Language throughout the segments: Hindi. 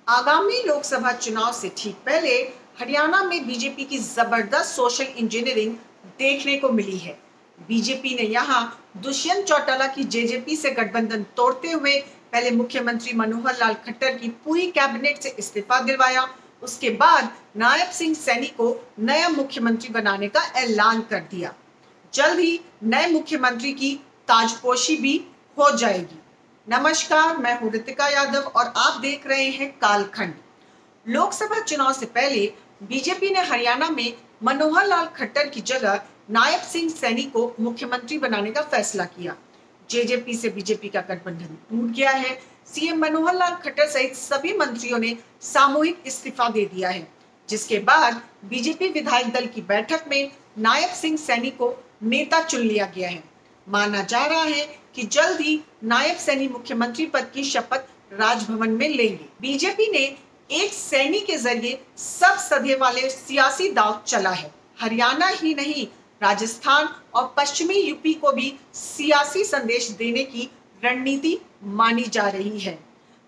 आगामी लोकसभा चुनाव से ठीक पहले हरियाणा में बीजेपी की जबरदस्त सोशल इंजीनियरिंग देखने को मिली है। बीजेपी ने यहां दुष्यंत चौटाला की जेजेपी से गठबंधन तोड़ते हुए पहले मुख्यमंत्री मनोहर लाल खट्टर की पूरी कैबिनेट से इस्तीफा दिलवाया। उसके बाद नायब सिंह सैनी को नया मुख्यमंत्री बनाने का ऐलान कर दिया। जल्द ही नए मुख्यमंत्री की ताजपोशी भी हो जाएगी। नमस्कार, मैं हूं रितिका यादव और आप देख रहे हैं कालखंड। लोकसभा चुनाव से पहले बीजेपी ने हरियाणा में मनोहर लाल खट्टर की जगह नायब सिंह सैनी को मुख्यमंत्री बनाने का फैसला किया। जेजेपी से बीजेपी का गठबंधन टूट गया है। सीएम मनोहर लाल खट्टर सहित सभी मंत्रियों ने सामूहिक इस्तीफा दे दिया है, जिसके बाद बीजेपी विधायक दल की बैठक में नायब सिंह सैनी को नेता चुन लिया गया है। माना जा रहा है कि जल्द ही नायब सैनी मुख्यमंत्री पद की शपथ राजभवन में लेंगे। बीजेपी ने एक सैनी के जरिए सब सधे वाले सियासी दांव चला है। हरियाणा ही नहीं, राजस्थान और पश्चिमी यूपी को भी सियासी संदेश देने की रणनीति मानी जा रही है।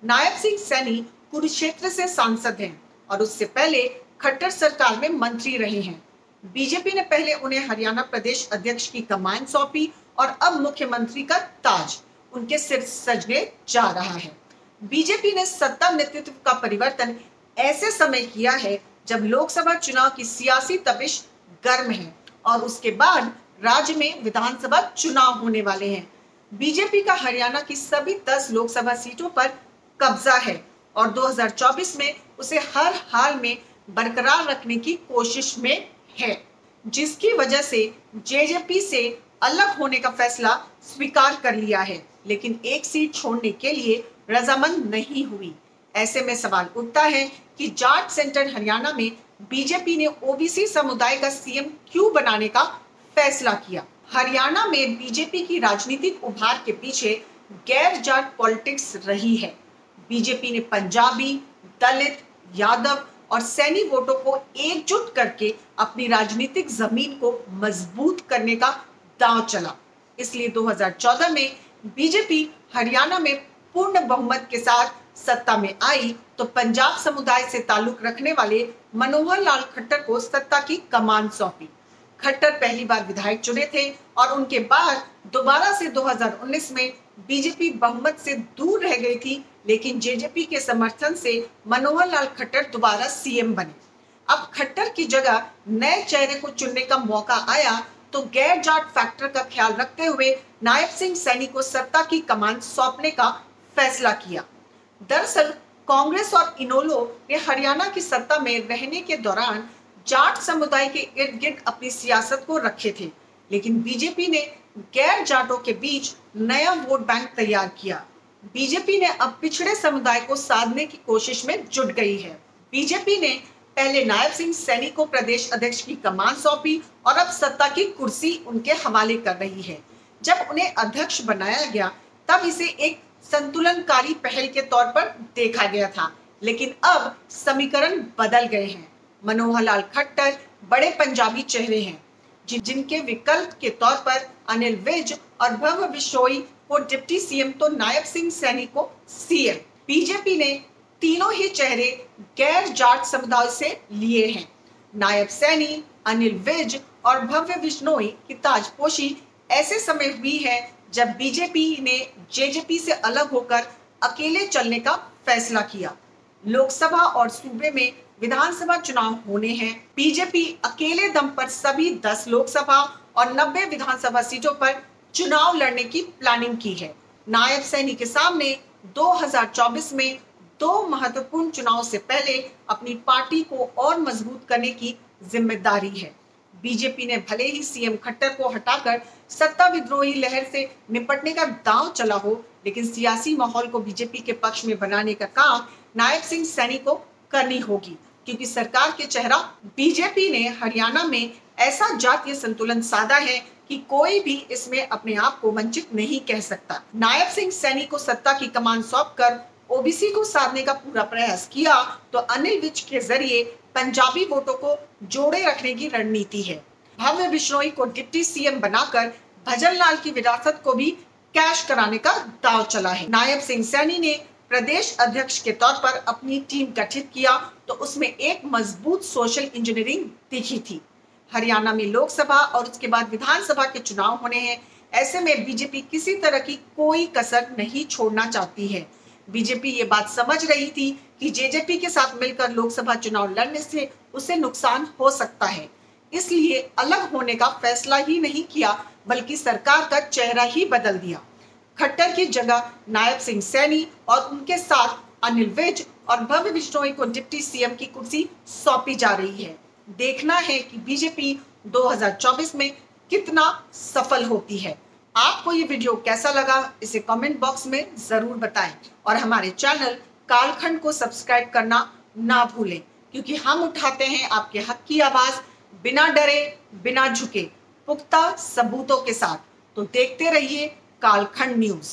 नायब सिंह सैनी कुरुक्षेत्र से सांसद हैं और उससे पहले खट्टर सरकार में मंत्री रहे हैं। बीजेपी ने पहले उन्हें हरियाणा प्रदेश अध्यक्ष की कमान सौंपी और अब मुख्यमंत्री का ताज उनके सिर सजने जा रहा है। बीजेपी ने सत्ता नेतृत्व का परिवर्तन ऐसे समय किया है जब लोकसभा चुनाव की सियासी तपिश गर्म है और उसके बाद राज्य में विधानसभा चुनाव होने वाले हैं। बीजेपी का हरियाणा की सभी 10 लोकसभा सीटों पर कब्जा है और 2024 में उसे हर हाल में बरकरार रखने की कोशिश में है, जिसकी वजह से जेजेपी से अलग होने का फैसला स्वीकार कर लिया है, लेकिन एक सीट छोड़ने के लिए रजामंद नहीं हुई। ऐसे में सवाल उठता है कि जाट सेंटर हरियाणा में बीजेपी ने ओबीसी समुदाय का सीएम क्यों बनाने का फैसला किया। हरियाणा में बीजेपी की राजनीतिक उभार के पीछे गैर जाट पॉलिटिक्स रही है। बीजेपी ने पंजाबी, दलित, यादव और सैनी वोटों को एकजुट करके अपनी राजनीतिक जमीन को मजबूत करने का दांव चला। इसलिए 2014 में बीजेपी हरियाणा में पूर्ण बहुमत के साथ सत्ता में आई तो पंजाब समुदाय से ताल्लुक रखने वाले मनोहर लाल खट्टर को सत्ता की कमान सौंपी। खट्टर पहली बार विधायक चुने थे और उनके बाद दोबारा से 2019 में बीजेपी बहुमत से दूर रह गई थी, लेकिन जेजेपी के समर्थन से मनोहर लाल खट्टर दोबारा सीएम बने। अब खट्टर की जगह नए चेहरे को चुनने का मौका आया तो गैर जाट फैक्टर का ख्याल रखते हुए नायब सिंह सैनी को सत्ता की कमान सौंपने का फैसला किया। दरअसल कांग्रेस और इनेलो ने हरियाणा की सत्ता में रहने के दौरान जाट समुदाय के इर्द गिर्द अपनी सियासत को रखे थे, लेकिन बीजेपी ने गैर जाटों के बीच नया वोट बैंक तैयार किया। बीजेपी ने अब पिछड़े समुदाय को साधने की कोशिश में जुट गई है। बीजेपी ने पहले नायब सिंह सैनी को प्रदेश अध्यक्ष की कमान सौंपी और अब सत्ता की कुर्सी उनके हवाले कर रही है। जब उन्हें अध्यक्ष बनाया गया तब इसे एक संतुलनकारी पहल के तौर पर देखा गया था, लेकिन अब समीकरण बदल गए हैं। मनोहर लाल खट्टर बड़े पंजाबी चेहरे हैं, जिनके विकल्प के तौर पर अनिल विज और भव्य बिश्नोई को डिप्टी सीएम तो नायब सिंह सैनी को सीएम। बीजेपी ने तीनों ही चेहरे गैर जाट समुदाय से लिए हैं। नायब सैनी, अनिल विज और भव्य बिश्नोई की ताजपोशी ऐसे समय हुई है जब बीजेपी ने जेजेपी से अलग होकर अकेले चलने का फैसला किया। लोकसभा और सूबे में विधानसभा चुनाव होने हैं। बीजेपी अकेले दम पर सभी 10 लोकसभा और 90 विधानसभा सीटों पर चुनाव लड़ने की प्लानिंग की है। नायब सैनी के सामने 2024 में 2 महत्वपूर्ण चुनाव से पहले अपनी पार्टी को और मजबूत करने की जिम्मेदारी है। बीजेपी ने भले ही सीएम खट्टर को हटाकर सत्ता विद्रोही लहर से निपटने का दांव चला हो, लेकिन सियासी माहौल को बीजेपी के पक्ष में बनाने का काम नायब सिंह सैनी को करनी होगी, क्योंकि सरकार के चेहरा बीजेपी ने हरियाणा में ऐसा जातीय संतुलन साधा है कि कोई भी इसमें अपने आप को वंचित नहीं कह सकता। नायब सिंह सैनी को सत्ता की कमान सौंपकर ओबीसी को साधने का पूरा प्रयास किया तो अनिल विज के जरिए पंजाबी वोटों को जोड़े रखने की रणनीति है। भव्य बिश्नोई को डिप्टी सीएम बनाकर भजन लाल की विरासत को भी कैश कराने का दांव चला है। नायब सिंह सैनी ने प्रदेश अध्यक्ष के तौर पर अपनी टीम गठित किया तो उसमें एक मजबूत सोशल इंजीनियरिंग दिखी थी। हरियाणा में लोकसभा और उसके बाद विधानसभा के चुनाव होने हैं। ऐसे में बीजेपी किसी तरह की कोई कसर नहीं छोड़ना चाहती है। बीजेपी ये बात समझ रही थी कि जेजेपी के साथ मिलकर लोकसभा चुनाव लड़ने से उसे नुकसान हो सकता है, इसलिए अलग होने का फैसला ही नहीं किया बल्कि सरकार का चेहरा ही बदल दिया। खट्टर की जगह नायब सिंह सैनी और उनके साथ अनिल विज और भव्य बिश्नोई को डिप्टी सीएम की कुर्सी सौंपी जा रही है। देखना है कि बीजेपी 2024 में कितना सफल होती है। आपको ये वीडियो कैसा लगा इसे कमेंट बॉक्स में जरूर बताएं और हमारे चैनल कालखंड को सब्सक्राइब करना ना भूलें, क्योंकि हम उठाते हैं आपके हक की आवाज बिना डरे बिना झुके पुख्ता सबूतों के साथ। तो देखते रहिए कालखंड न्यूज।